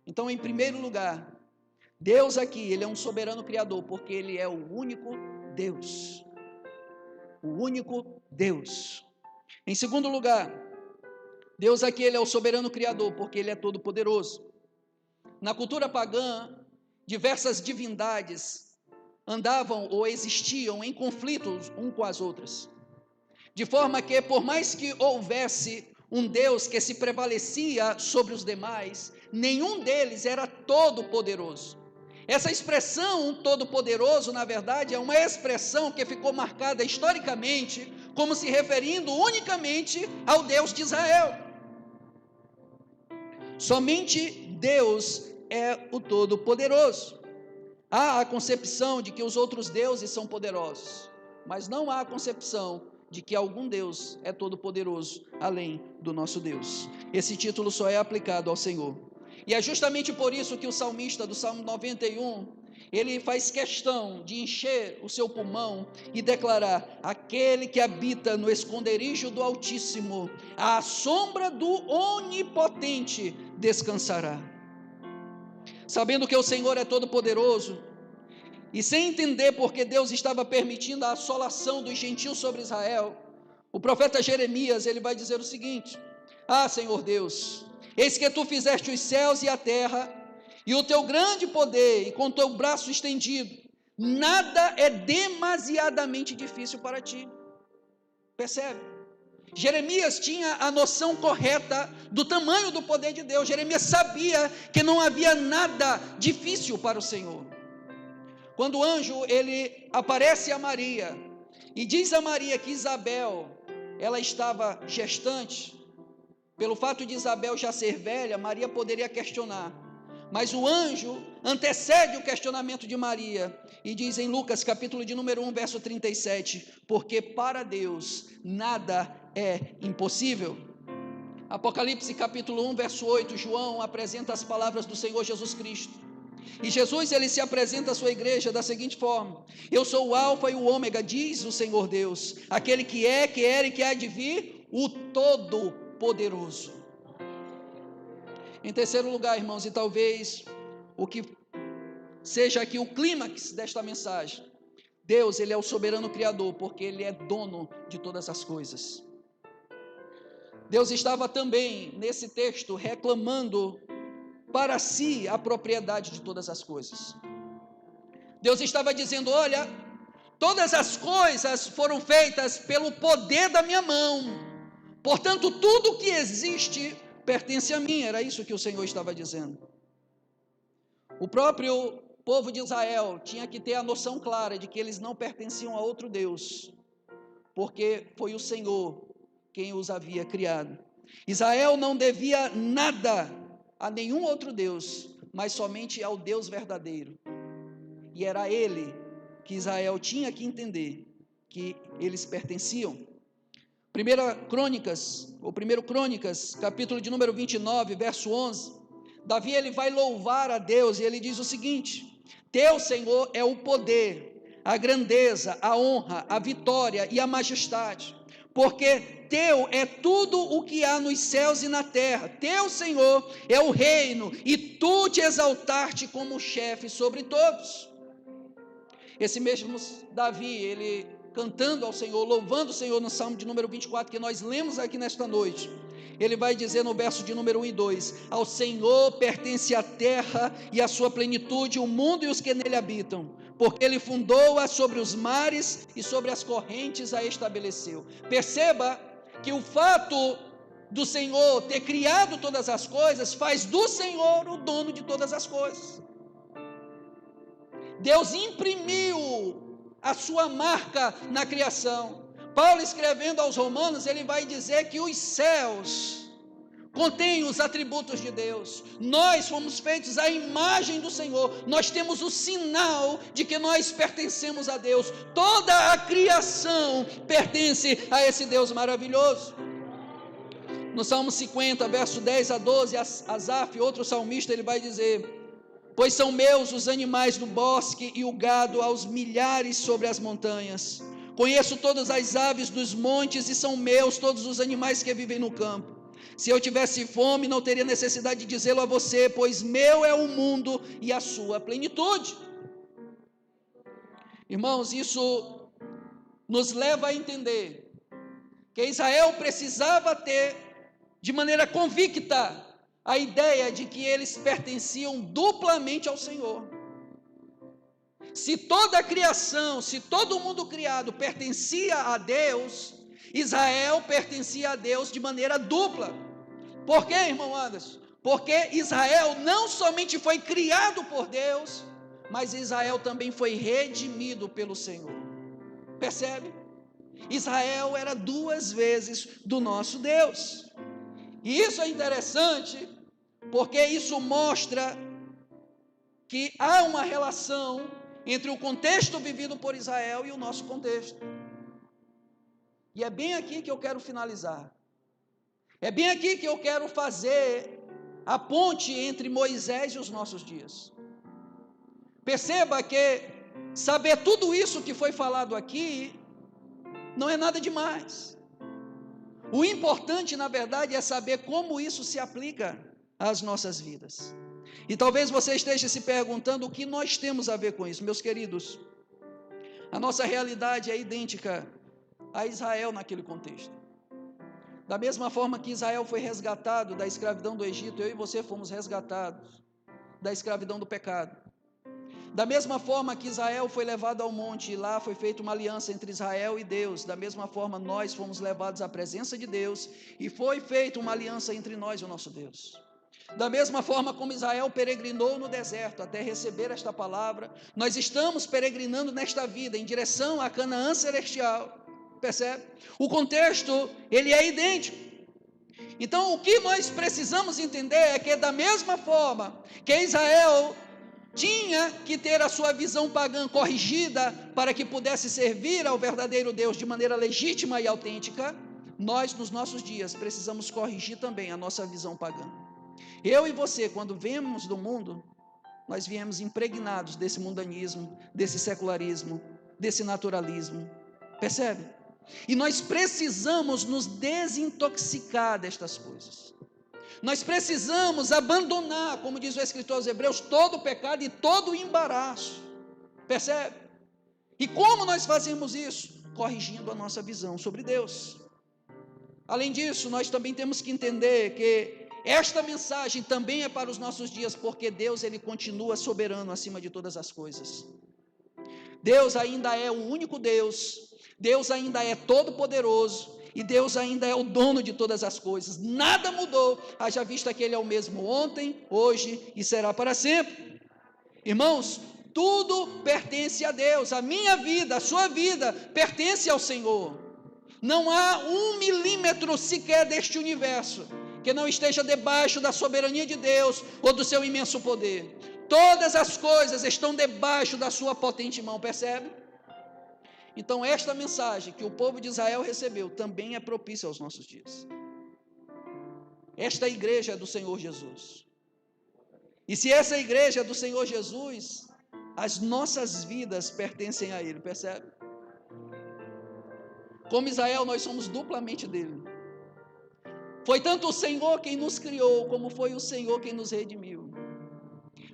Então, em primeiro lugar, Deus aqui, ele é um soberano criador, porque ele é o único Deus. O único Deus. Em segundo lugar, Deus aqui, ele é o soberano criador, porque ele é todo poderoso. Na cultura pagã, diversas divindades andavam ou existiam em conflitos um com as outras, de forma que, por mais que houvesse um Deus que se prevalecia sobre os demais, nenhum deles era todo poderoso. Essa expressão todo poderoso, na verdade, é uma expressão que ficou marcada historicamente como se referindo unicamente ao Deus de Israel. Somente Deus é o Todo-Poderoso. Há a concepção de que os outros deuses são poderosos, mas não há a concepção de que algum Deus é todo-poderoso além do nosso Deus. Esse título só é aplicado ao Senhor. E é justamente por isso que o salmista do Salmo 91, ele faz questão de encher o seu pulmão e declarar: aquele que habita no esconderijo do Altíssimo, à sombra do Onipotente descansará. Sabendo que o Senhor é todo-poderoso, e sem entender porque Deus estava permitindo a assolação dos gentios sobre Israel, o profeta Jeremias, ele vai dizer o seguinte: ah, Senhor Deus, eis que tu fizeste os céus e a terra, e o teu grande poder, e com o teu braço estendido, nada é demasiadamente difícil para ti. Percebe? Jeremias tinha a noção correta do tamanho do poder de Deus. Jeremias sabia que não havia nada difícil para o Senhor. Quando o anjo, ele aparece a Maria, e diz a Maria que Isabel, ela estava gestante, pelo fato de Isabel já ser velha, Maria poderia questionar, mas o anjo antecede o questionamento de Maria, e diz em Lucas capítulo de número 1, verso 37, porque para Deus nada é impossível. Apocalipse capítulo 1, verso 8, João apresenta as palavras do Senhor Jesus Cristo, e Jesus, ele se apresenta à sua igreja da seguinte forma: eu sou o alfa e o ômega, diz o Senhor Deus, aquele que é, que era e que há de vir, o Todo-Poderoso. Em terceiro lugar, irmãos, e talvez o que seja aqui o clímax desta mensagem, Deus, Ele é o soberano Criador, porque Ele é dono de todas as coisas. Deus estava também, nesse texto, reclamando para si a propriedade de todas as coisas. Deus estava dizendo: olha, todas as coisas foram feitas pelo poder da minha mão, portanto, tudo que existe pertence a mim. Era isso que o Senhor estava dizendo. O próprio povo de Israel tinha que ter a noção clara de que eles não pertenciam a outro Deus, porque foi o Senhor quem os havia criado. Israel não devia nada a nenhum outro Deus, mas somente ao Deus verdadeiro. E era a Ele que Israel tinha que entender que eles pertenciam. 1 Crônicas, capítulo de número 29, verso 11, Davi ele vai louvar a Deus e ele diz o seguinte: Teu, Senhor, é o poder, a grandeza, a honra, a vitória e a majestade, porque Teu é tudo o que há nos céus e na terra. Teu, Senhor, é o reino, e Tu te exaltaste como chefe sobre todos. Esse mesmo Davi, ele cantando ao Senhor, louvando o Senhor no Salmo de número 24, que nós lemos aqui nesta noite, ele vai dizer no verso de número 1 e 2, ao Senhor pertence a terra e a sua plenitude, o mundo e os que nele habitam, porque ele fundou-a sobre os mares e sobre as correntes a estabeleceu. Perceba que o fato do Senhor ter criado todas as coisas, faz do Senhor o dono de todas as coisas. Deus imprimiu a sua marca na criação. Paulo, escrevendo aos Romanos, ele vai dizer que os céus contêm os atributos de Deus. Nós fomos feitos à imagem do Senhor. Nós temos o sinal de que nós pertencemos a Deus. Toda a criação pertence a esse Deus maravilhoso. No Salmo 50, verso 10 a 12, Asaf, outro salmista, ele vai dizer: Pois são meus os animais do bosque e o gado aos milhares sobre as montanhas. Conheço todas as aves dos montes e são meus todos os animais que vivem no campo. Se eu tivesse fome, não teria necessidade de dizê-lo a você, pois meu é o mundo e a sua plenitude. Irmãos, isso nos leva a entender que Israel precisava ter, de maneira convicta, a ideia de que eles pertenciam duplamente ao Senhor. Se toda a criação, se todo o mundo criado pertencia a Deus, Israel pertencia a Deus de maneira dupla. Por quê, irmão Anderson? Porque Israel não somente foi criado por Deus, mas Israel também foi redimido pelo Senhor. Percebe? Israel era duas vezes do nosso Deus. E isso é interessante, porque isso mostra que há uma relação entre o contexto vivido por Israel e o nosso contexto. E é bem aqui que eu quero finalizar. É bem aqui que eu quero fazer a ponte entre Moisés e os nossos dias. Perceba que saber tudo isso que foi falado aqui não é nada demais. O importante, na verdade, é saber como isso se aplica às nossas vidas. E talvez você esteja se perguntando o que nós temos a ver com isso. Meus queridos, a nossa realidade é idêntica a Israel naquele contexto. Da mesma forma que Israel foi resgatado da escravidão do Egito, eu e você fomos resgatados da escravidão do pecado. Da mesma forma que Israel foi levado ao monte e lá foi feita uma aliança entre Israel e Deus, da mesma forma nós fomos levados à presença de Deus e foi feita uma aliança entre nós e o nosso Deus. Da mesma forma como Israel peregrinou no deserto até receber esta palavra, nós estamos peregrinando nesta vida em direção a Canaã celestial. Percebe? O contexto, ele é idêntico. Então, o que nós precisamos entender é que da mesma forma que Israel tinha que ter a sua visão pagã corrigida para que pudesse servir ao verdadeiro Deus de maneira legítima e autêntica, nós, nos nossos dias, precisamos corrigir também a nossa visão pagã. Eu e você, quando viemos do mundo, nós viemos impregnados desse mundanismo, desse secularismo, desse naturalismo. Percebe? E nós precisamos nos desintoxicar destas coisas. Nós precisamos abandonar, como diz o escritor aos Hebreus, todo o pecado e todo o embaraço. Percebe? E como nós fazemos isso? Corrigindo a nossa visão sobre Deus. Além disso, nós também temos que entender que esta mensagem também é para os nossos dias, porque Deus, Ele continua soberano acima de todas as coisas. Deus ainda é o único Deus, Deus ainda é todo-poderoso, e Deus ainda é o dono de todas as coisas. Nada mudou, haja vista que Ele é o mesmo ontem, hoje e será para sempre. Irmãos, tudo pertence a Deus, a minha vida, a sua vida, pertence ao Senhor. Não há 1 milímetro sequer deste universo que não esteja debaixo da soberania de Deus ou do seu imenso poder. Todas as coisas estão debaixo da sua potente mão, percebe? Então esta mensagem que o povo de Israel recebeu também é propícia aos nossos dias. Esta igreja é do Senhor Jesus. E se essa igreja é do Senhor Jesus, as nossas vidas pertencem a Ele, percebe? Como Israel, nós somos duplamente dele. Foi tanto o Senhor quem nos criou, como foi o Senhor quem nos redimiu.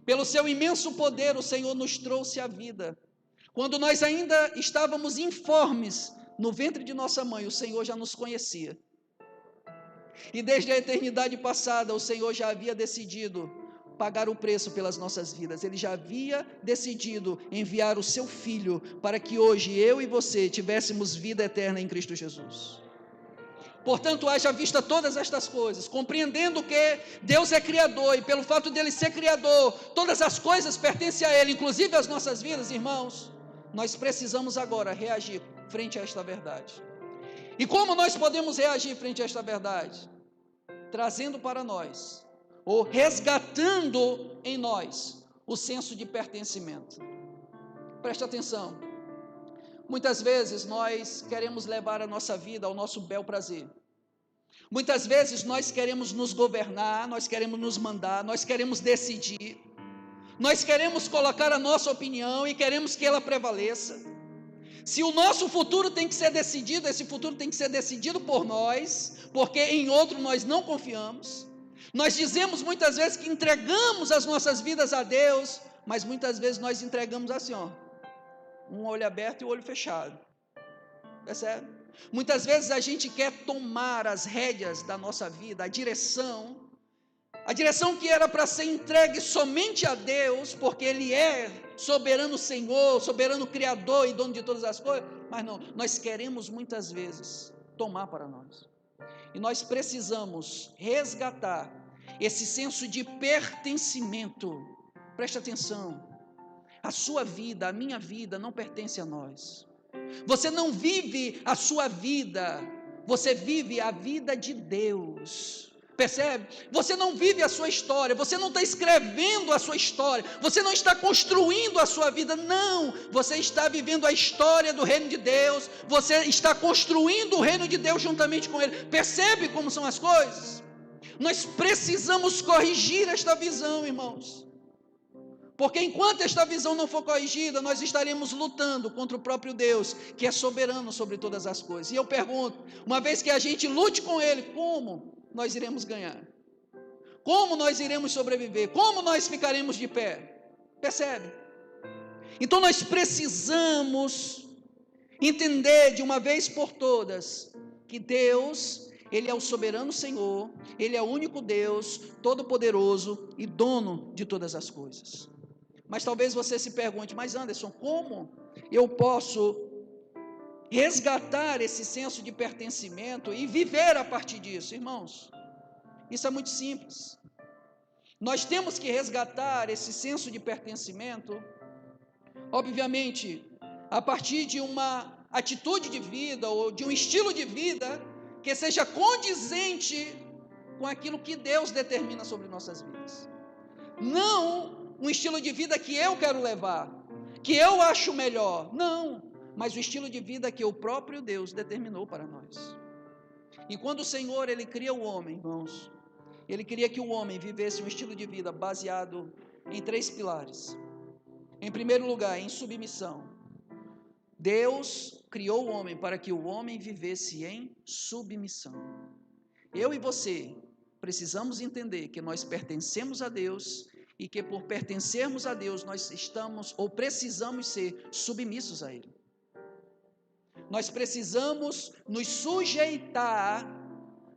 Pelo seu imenso poder, o Senhor nos trouxe a vida. Quando nós ainda estávamos informes no ventre de nossa mãe, o Senhor já nos conhecia. E desde a eternidade passada, o Senhor já havia decidido pagar o preço pelas nossas vidas. Ele já havia decidido enviar o seu Filho para que hoje eu e você tivéssemos vida eterna em Cristo Jesus. Portanto, haja vista todas estas coisas, compreendendo que Deus é Criador, e pelo fato dele ser Criador, todas as coisas pertencem a Ele, inclusive as nossas vidas, irmãos. Nós precisamos agora reagir frente a esta verdade. E como nós podemos reagir frente a esta verdade? Trazendo para nós, ou resgatando em nós, o senso de pertencimento. Preste atenção. Muitas vezes nós queremos levar a nossa vida ao nosso bel prazer. Muitas vezes nós queremos nos governar, nós queremos nos mandar, nós queremos decidir. Nós queremos colocar a nossa opinião e queremos que ela prevaleça. Se o nosso futuro tem que ser decidido, esse futuro tem que ser decidido por nós, porque em outro nós não confiamos. Nós dizemos muitas vezes que entregamos as nossas vidas a Deus, mas muitas vezes nós entregamos assim, um olho aberto e o olho fechado. Percebe? Muitas vezes a gente quer tomar as rédeas da nossa vida, a direção que era para ser entregue somente a Deus, porque Ele é soberano Senhor, soberano Criador e dono de todas as coisas, mas não, nós queremos muitas vezes tomar para nós, e nós precisamos resgatar esse senso de pertencimento. Preste atenção, a sua vida, a minha vida não pertence a nós, você não vive a sua vida, você vive a vida de Deus. Percebe? Você não vive a sua história, você não está escrevendo a sua história, você não está construindo a sua vida, não, você está vivendo a história do reino de Deus, você está construindo o reino de Deus juntamente com Ele. Percebe como são as coisas? Nós precisamos corrigir esta visão, irmãos, porque enquanto esta visão não for corrigida, nós estaremos lutando contra o próprio Deus, que é soberano sobre todas as coisas. E eu pergunto, uma vez que a gente lute com Ele, como nós iremos ganhar? Como nós iremos sobreviver? Como nós ficaremos de pé? Percebe? Então nós precisamos entender de uma vez por todas que Deus, Ele é o soberano Senhor, Ele é o único Deus, todo-poderoso e dono de todas as coisas. Mas talvez você se pergunte, mas Anderson, como eu posso resgatar esse senso de pertencimento e viver a partir disso? Irmãos, isso é muito simples. Nós temos que resgatar esse senso de pertencimento, obviamente, a partir de uma atitude de vida ou de um estilo de vida que seja condizente com aquilo que Deus determina sobre nossas vidas. Não um estilo de vida que eu quero levar, que eu acho melhor, não, mas o estilo de vida que o próprio Deus determinou para nós. E quando o Senhor, Ele cria o homem, irmãos, Ele queria que o homem vivesse um estilo de vida baseado em 3 pilares. Em primeiro lugar, em submissão. Deus criou o homem para que o homem vivesse em submissão. Eu e você precisamos entender que nós pertencemos a Deus e que por pertencermos a Deus, nós estamos ou precisamos ser submissos a Ele. Nós precisamos nos sujeitar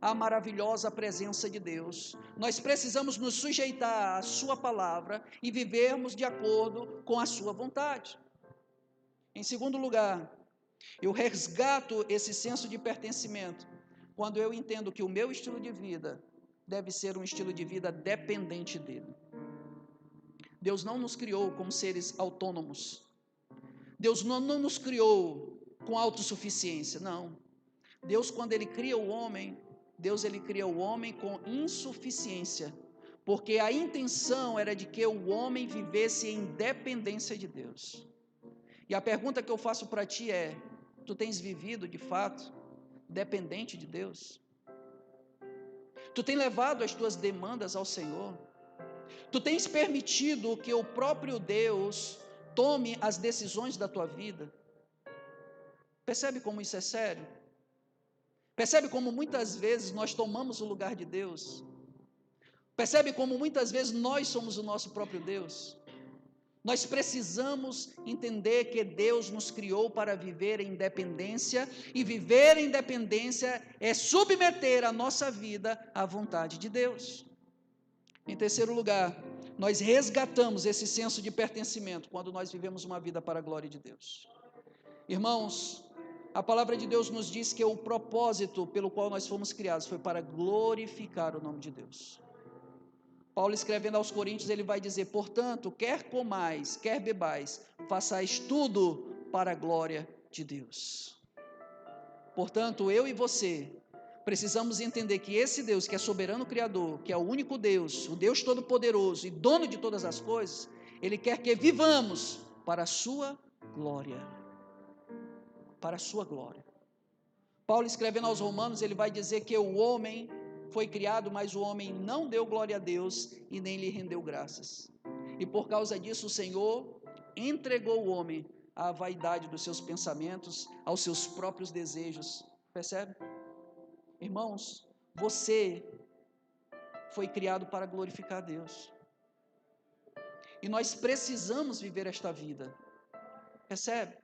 à maravilhosa presença de Deus. Nós precisamos nos sujeitar à sua palavra e vivermos de acordo com a sua vontade. Em segundo lugar, eu resgato esse senso de pertencimento quando eu entendo que o meu estilo de vida deve ser um estilo de vida dependente dele. Deus não nos criou como seres autônomos. Deus não nos criou com autossuficiência, não. Deus, quando Ele cria o homem, Ele cria o homem com insuficiência, porque a intenção era de que o homem vivesse em dependência de Deus. E a pergunta que eu faço para ti é: tu tens vivido de fato dependente de Deus? Tu tens levado as tuas demandas ao Senhor? Tu tens permitido que o próprio Deus tome as decisões da tua vida? Percebe como isso é sério? Percebe como muitas vezes nós tomamos o lugar de Deus? Percebe como muitas vezes nós somos o nosso próprio Deus? Nós precisamos entender que Deus nos criou para viver em dependência, e viver em dependência é submeter a nossa vida à vontade de Deus. Em terceiro lugar, nós resgatamos esse senso de pertencimento quando nós vivemos uma vida para a glória de Deus. Irmãos, a palavra de Deus nos diz que o propósito pelo qual nós fomos criados foi para glorificar o nome de Deus. Paulo, escrevendo aos Coríntios, ele vai dizer: portanto, quer comais, quer bebais, façais tudo para a glória de Deus. Portanto, eu e você precisamos entender que esse Deus, que é soberano Criador, que é o único Deus, o Deus Todo-Poderoso e dono de todas as coisas, Ele quer que vivamos para a sua glória. Para a sua glória. Paulo, escrevendo aos Romanos, ele vai dizer que o homem foi criado, mas o homem não deu glória a Deus e nem lhe rendeu graças. E por causa disso o Senhor entregou o homem à vaidade dos seus pensamentos, aos seus próprios desejos. Percebe? Irmãos, você foi criado para glorificar a Deus. E nós precisamos viver esta vida. Percebe?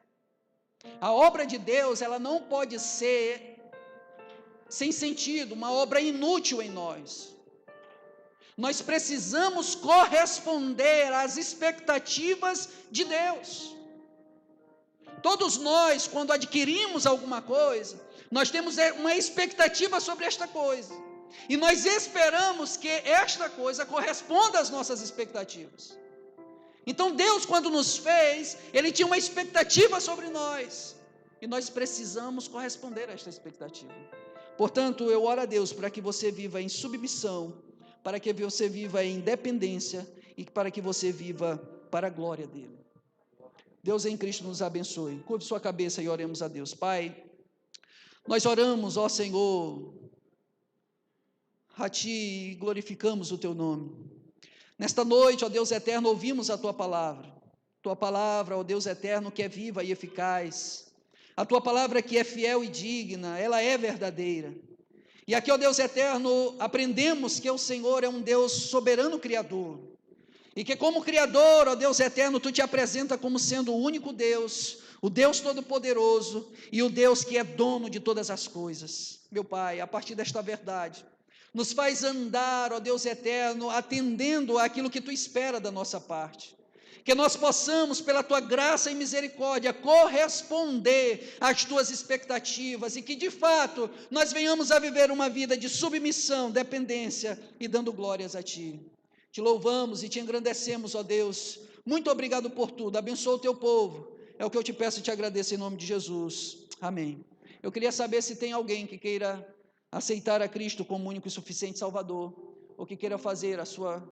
A obra de Deus, ela não pode ser sem sentido, uma obra inútil em nós. Nós precisamos corresponder às expectativas de Deus. Todos nós, quando adquirimos alguma coisa, nós temos uma expectativa sobre esta coisa. E nós esperamos que esta coisa corresponda às nossas expectativas. Então Deus, quando nos fez, Ele tinha uma expectativa sobre nós. E nós precisamos corresponder a esta expectativa. Portanto, eu oro a Deus para que você viva em submissão, para que você viva em dependência e para que você viva para a glória dEle. Deus em Cristo nos abençoe. Curve sua cabeça e oremos a Deus. Pai, nós oramos, ó Senhor, a Ti e glorificamos o Teu nome. Nesta noite, ó Deus eterno, ouvimos a Tua palavra, ó Deus eterno, que é viva e eficaz. A Tua palavra que é fiel e digna, ela é verdadeira. E aqui, ó Deus eterno, aprendemos que o Senhor é um Deus soberano Criador. E que como Criador, ó Deus eterno, Tu te apresenta como sendo o único Deus, o Deus Todo-Poderoso e o Deus que é dono de todas as coisas. Meu Pai, a partir desta verdade, nos faz andar, ó Deus eterno, atendendo àquilo que Tu espera da nossa parte. Que nós possamos, pela Tua graça e misericórdia, corresponder às Tuas expectativas e que, de fato, nós venhamos a viver uma vida de submissão, dependência e dando glórias a Ti. Te louvamos e Te engrandecemos, ó Deus. Muito obrigado por tudo. Abençoa o Teu povo. É o que eu Te peço e Te agradeço em nome de Jesus. Amém. Eu queria saber se tem alguém que queira aceitar a Cristo como único e suficiente Salvador, ou que queira fazer a sua